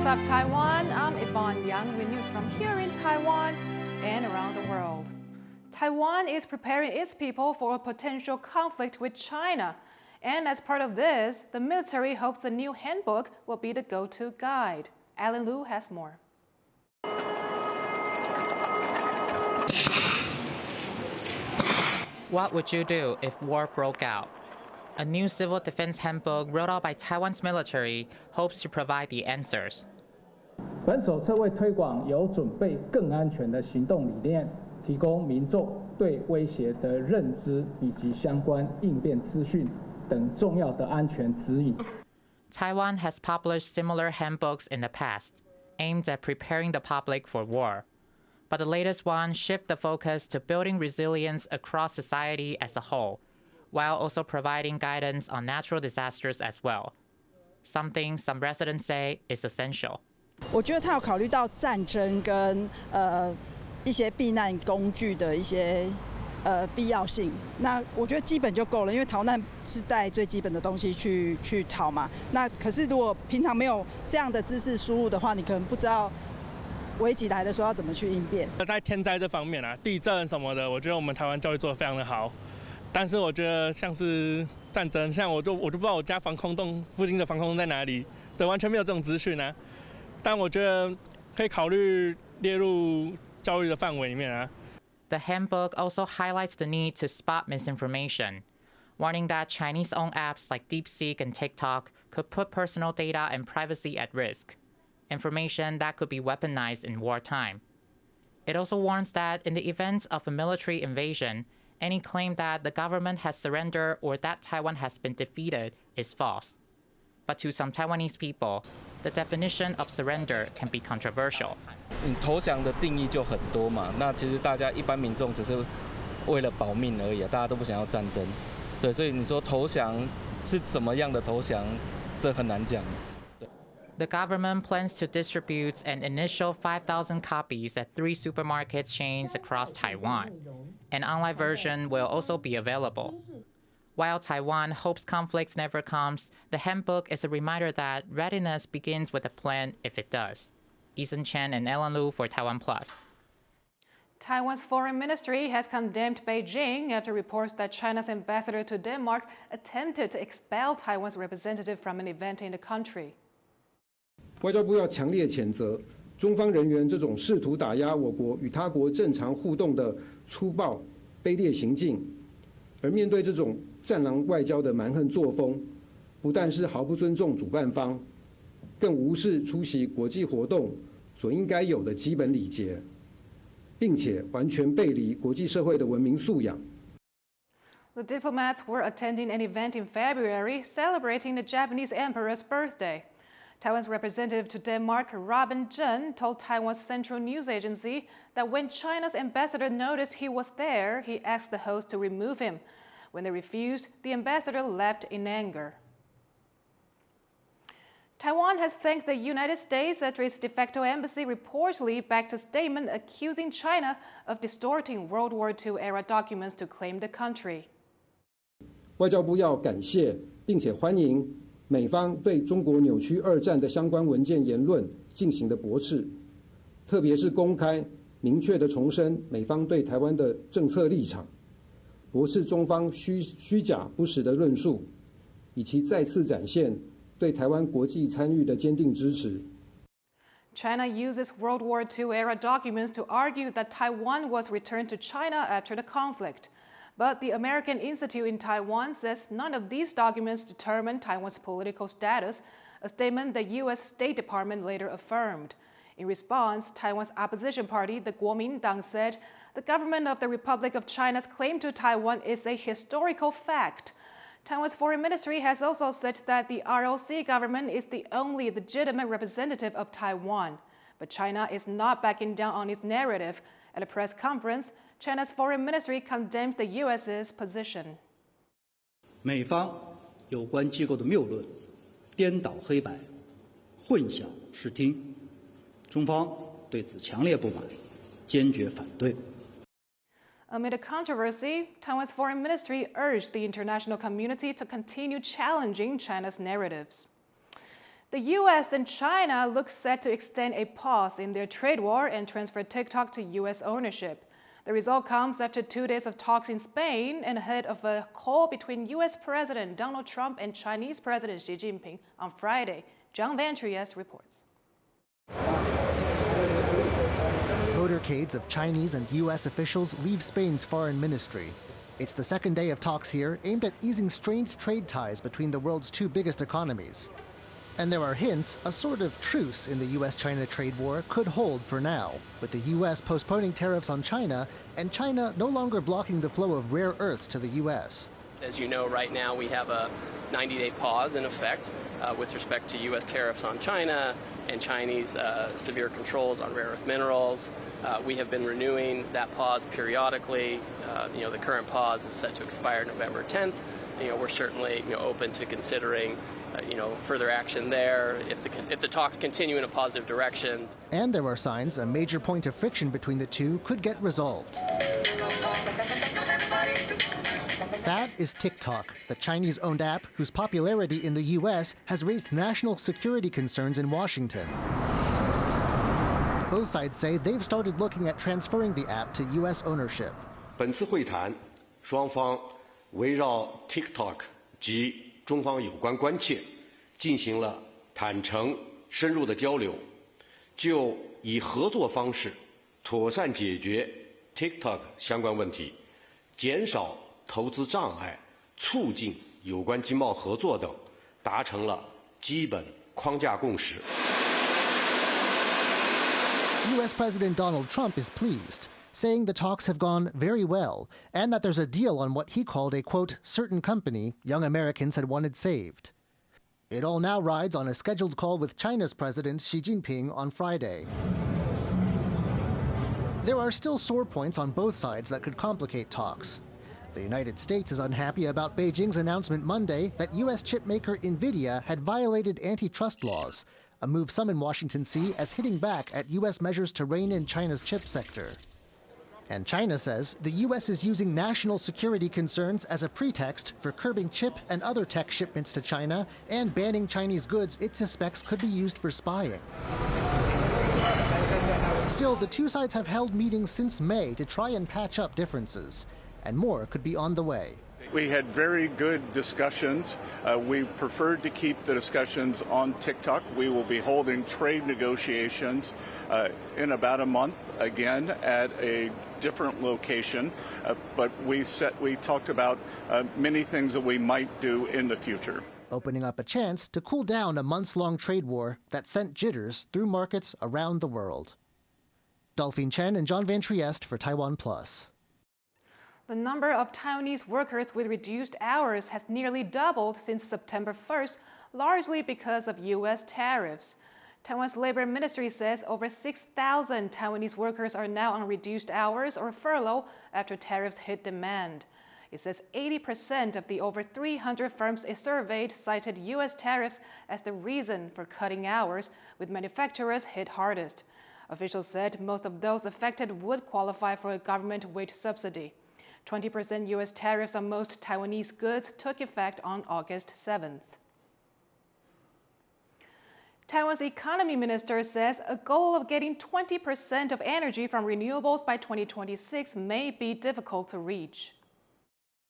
up, Taiwan? I'm Yvonne with news from here in Taiwan and around the world. Taiwan is preparing its people for a potential conflict with China. And as part of this, the military hopes a new handbook will be the go-to guide. Alan Liu has more. What would you do if war broke out? A new civil defense handbook wrote out by Taiwan's military hopes to provide the answers. 本手册为推广有准备更安全的行动理念，提供民众对威胁的认知以及相关应变资讯等重要的安全指引。Taiwan has published similar handbooks in the past, aimed at preparing the public for war. But the latest one shifts the focus to building resilience across society as a whole, while also providing guidance on natural disasters as well. Something some residents say is essential. 我觉得他有考虑到战争跟一些避难工具的一些必要性。那我觉得基本就够了，因为逃难是带最基本的东西去逃嘛。那可是如果平常没有这样的知识输入的话，你可能不知道危急来的时候要怎么去应变。在天灾这方面啊，地震什么的，我觉得我们台湾教育做得非常的好。但是我觉得像是战争，像我就不知道我家防空洞附近的防空洞在哪里，对，完全没有这种资讯啊。但我觉得可以考虑列入教育的范围里面啊。The handbook also highlights the need to spot misinformation, warning that Chinese-owned apps like DeepSeek and TikTok could put personal data and privacy at risk, information that could be weaponized in wartime. It also warns that in the event of a military invasion, any claim that the government has surrendered or that Taiwan has been defeated is false. But to some Taiwanese people, the definition of surrender can be controversial. 你投降的定义就很多嘛，那其实大家一般民众只是为了保命而已啊，大家都不想要战争，对，所以你说投降是怎么样的投降，这很难讲。The government plans to distribute an initial 5,000 copies at 3 supermarket chains across Taiwan. An online version will also be available. While Taiwan hopes conflicts never comes, the handbook is a reminder that readiness begins with a plan if it does. Ethan Chen and Alan Liu for TaiwanPlus. Taiwan's foreign ministry has condemned Beijing after reports that China's ambassador to Denmark attempted to expel Taiwan's representative from an event in the country. 外交部要强烈谴责中方人员这种试图打压我国与他国正常互动的粗暴、卑劣行径，而面对这种战狼外交的蛮横作风，不但是毫不尊重主办方，更无视出席国际活动所应该有的基本礼节，并且完全背离国际社会的文明素养。The diplomats were attending an event in February celebrating the Japanese emperor's birthday. Taiwan's representative to Denmark, Robin Zhen, told Taiwan's central news agency that when China's ambassador noticed he was there, he asked the host to remove him. When they refused, the ambassador left in anger. Taiwan has thanked the United States after its de facto embassy reportedly backed a statement accusing China of distorting World War II-era documents to claim the country. 外交部要感谢并且欢迎美方对中国扭曲二战的相关文件言论进行的驳斥，特别是公开明确地重申美方对台湾的政策立场，驳斥中方虚假不实的论述，以及再次展现对台湾国际参与的坚定支持。China uses World War II-era documents to argue that Taiwan was returned to China after the conflict. But the American Institute in Taiwan says none of these documents determine Taiwan's political status, a statement the U.S. State Department later affirmed. In response, Taiwan's opposition party, the Kuomintang, said the government of the Republic of China's claim to Taiwan is a historical fact. Taiwan's foreign ministry has also said that the ROC government is the only legitimate representative of Taiwan. But China is not backing down on its narrative. At a press conference, China's foreign ministry condemned the U.S.'s position. 美方有关机构的谬论、颠倒黑白、混淆视听，中方对此强烈不满，坚决反对。Amid a controversy, Taiwan's foreign ministry urged the international community to continue challenging China's narratives. The U.S. and China look set to extend a pause in their trade war and transfer TikTok to U.S. ownership. The result comes after 2 days of talks in Spain and ahead of a call between U.S. President Donald Trump and Chinese President Xi Jinping on Friday. John Van Trieste reports. Motorcades of Chinese and U.S. officials leave Spain's foreign ministry. It's the second day of talks here aimed at easing strained trade ties between the world's two biggest economies. And there are hints a sort of truce in the U.S.-China trade war could hold for now, with the U.S. postponing tariffs on China and China no longer blocking the flow of rare earths to the U.S. As you know, right now we have a 90-day pause in effect with respect to U.S. tariffs on China and Chinese severe controls on rare earth minerals. We have been renewing that pause periodically. The current pause is set to expire November 10th. We're certainly open to considering further action there if the talks continue in a positive direction. And there are signs a major point of friction between the two could get resolved. That is TikTok, the Chinese-owned app whose popularity in the U.S. has raised national security concerns in Washington. Both sides say they've started looking at transferring the app to U.S. ownership. 本次会谈，双方围绕 TikTok 及中方有关关切，进行了坦诚深入的交流，就以合作方式妥善解决 TikTok 相关问题，减少投资障碍，促进有关经贸合作等，达成了基本框架共识。U.S. President Donald Trump is pleased, saying the talks have gone very well and that there's a deal on what he called a, quote, certain company young Americans had wanted saved. It all now rides on a scheduled call with China's President Xi Jinping on Friday. There are still sore points on both sides that could complicate talks. The United States is unhappy about Beijing's announcement Monday that U.S. chipmaker NVIDIA had violated antitrust laws, a move some in Washington see as hitting back at U.S. measures to rein in China's chip sector. And China says the U.S. is using national security concerns as a pretext for curbing chip and other tech shipments to China and banning Chinese goods it suspects could be used for spying. Still, the two sides have held meetings since May to try and patch up differences, and more could be on the way. We had very good discussions. We preferred to keep the discussions on TikTok. We will be holding trade negotiations in about a month, again, at a different location. But we talked about many things that we might do in the future. Opening up a chance to cool down a months-long trade war that sent jitters through markets around the world. Delphine Chen and John Van Trieste for TaiwanPlus. The number of Taiwanese workers with reduced hours has nearly doubled since September 1st, largely because of U.S. tariffs. Taiwan's Labor Ministry says over 6,000 Taiwanese workers are now on reduced hours or furlough after tariffs hit demand. It says 80% of the over 300 firms it surveyed cited U.S. tariffs as the reason for cutting hours, with manufacturers hit hardest. Officials said most of those affected would qualify for a government wage subsidy. 20% U.S. tariffs on most Taiwanese goods took effect on August 7th. Taiwan's economy minister says a goal of getting 20% of energy from renewables by 2026 may be difficult to reach.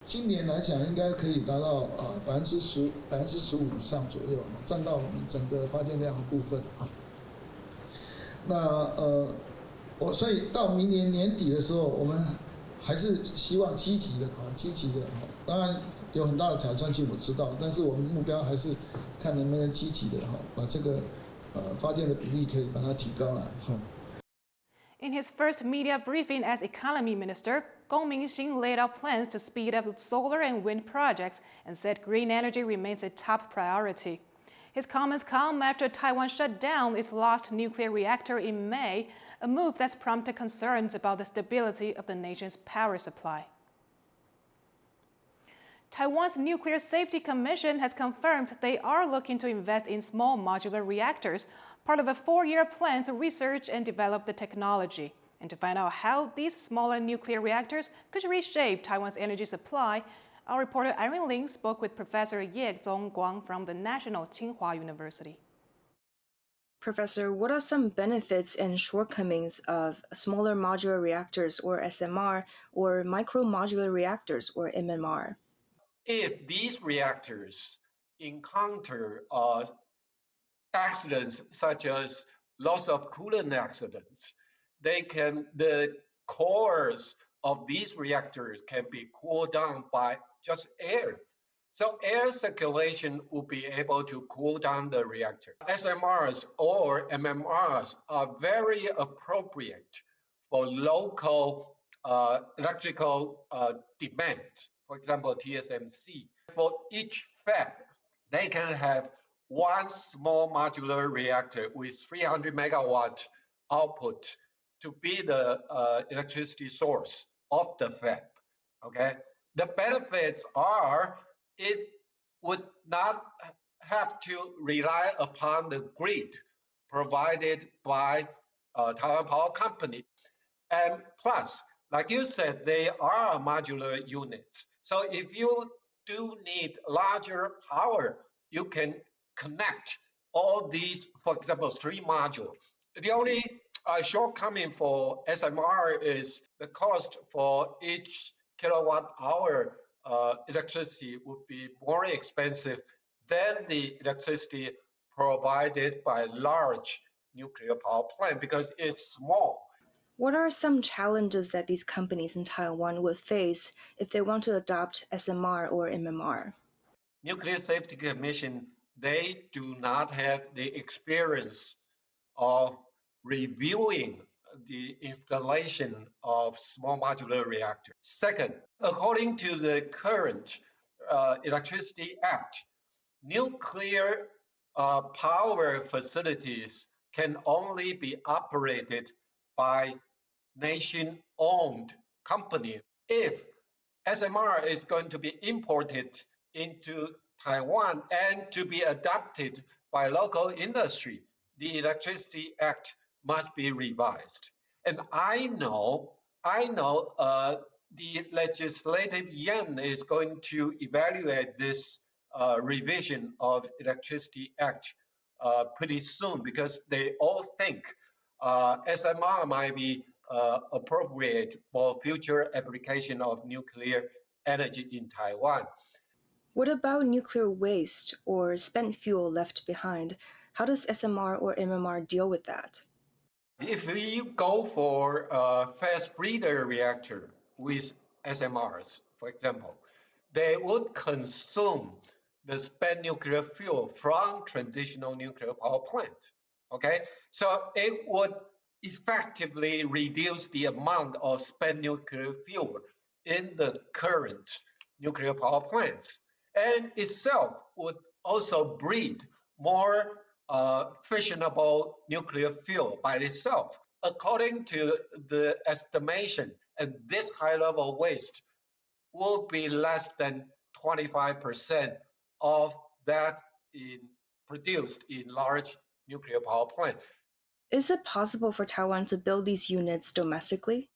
今年来讲，应该可以达到15%以上左右，占到我们整个发电量的部分啊。那所以到明年年底的时候，我们还是希望积极的。当然有很大的挑战性，我知道，但是我们目标还是看能不能积极的把这个发电的比例可以把它提高来。In his first media briefing as economy minister, Gong Mingxin laid out plans to speed up solar and wind projects and said green energy remains a top priority. His comments come after Taiwan shut down its last nuclear reactor in May, a move that's prompted concerns about the stability of the nation's power supply. Taiwan's Nuclear Safety Commission has confirmed they are looking to invest in small modular reactors, part of a 4-year plan to research and develop the technology. And to find out how these smaller nuclear reactors could reshape Taiwan's energy supply, our reporter Irene Ling spoke with Professor Ye Zongguang from the National Tsinghua University. Professor, what are some benefits and shortcomings of smaller modular reactors, or SMR, or micro-modular reactors, or MMR? If these reactors encounter accidents such as loss of coolant accidents, the cores of these reactors can be cooled down by just air. So air circulation will be able to cool down the reactor. SMRs or MMRs are very appropriate for local electrical demand. For example, TSMC. For each fab, they can have one small modular reactor with 300 megawatt output to be the electricity source of the fab. Okay, the benefits are it would not have to rely upon the grid provided by Taiwan Power Company. And plus, like you said, they are modular units. So if you do need larger power, you can connect all these, for example, 3 modules. The only shortcoming for SMR is the cost for each kilowatt hour electricity would be more expensive than the electricity provided by large nuclear power plant because it's small. What are some challenges that these companies in Taiwan would face if they want to adopt SMR or MMR? Nuclear Safety Commission, they do not have the experience of reviewing the installation of small modular reactors. Second, according to the current Electricity Act, nuclear power facilities can only be operated by nation-owned company. If SMR is going to be imported into Taiwan and to be adopted by local industry, the Electricity Act must be revised. And I know the legislative yuan is going to evaluate this revision of Electricity Act pretty soon because they all think SMR might be appropriate for future application of nuclear energy in Taiwan. What about nuclear waste or spent fuel left behind? How does SMR or MMR deal with that? If we go for a fast breeder reactor with SMRs, for example, they would consume the spent nuclear fuel from traditional nuclear power plant. Okay, so it would effectively reduce the amount of spent nuclear fuel in the current nuclear power plants, and itself would also breed more fissionable nuclear fuel by itself. According to the estimation, and this high-level waste will be less than 25% of that produced in large nuclear power plant. Is it possible for Taiwan to build these units domestically?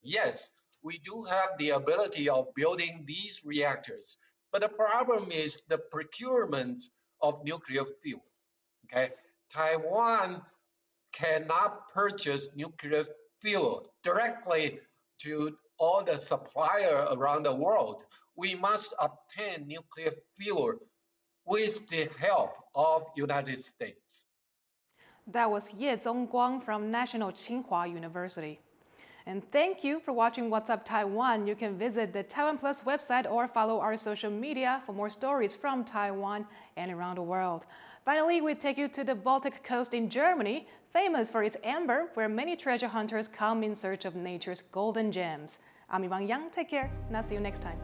Yes, we do have the ability of building these reactors, but the problem is the procurement of nuclear fuel. Okay, Taiwan cannot purchase nuclear fuel directly to all the suppliers around the world. We must obtain nuclear fuel with the help of United States. That was Ye Zongguang from National Tsinghua University. And thank you for watching What's Up Taiwan. You can visit the TaiwanPlus website or follow our social media for more stories from Taiwan and around the world. Finally, we take you to the Baltic coast in Germany, famous for its amber, where many treasure hunters come in search of nature's golden gems. I'm Yvonne Yang. Take care, and I'll see you next time.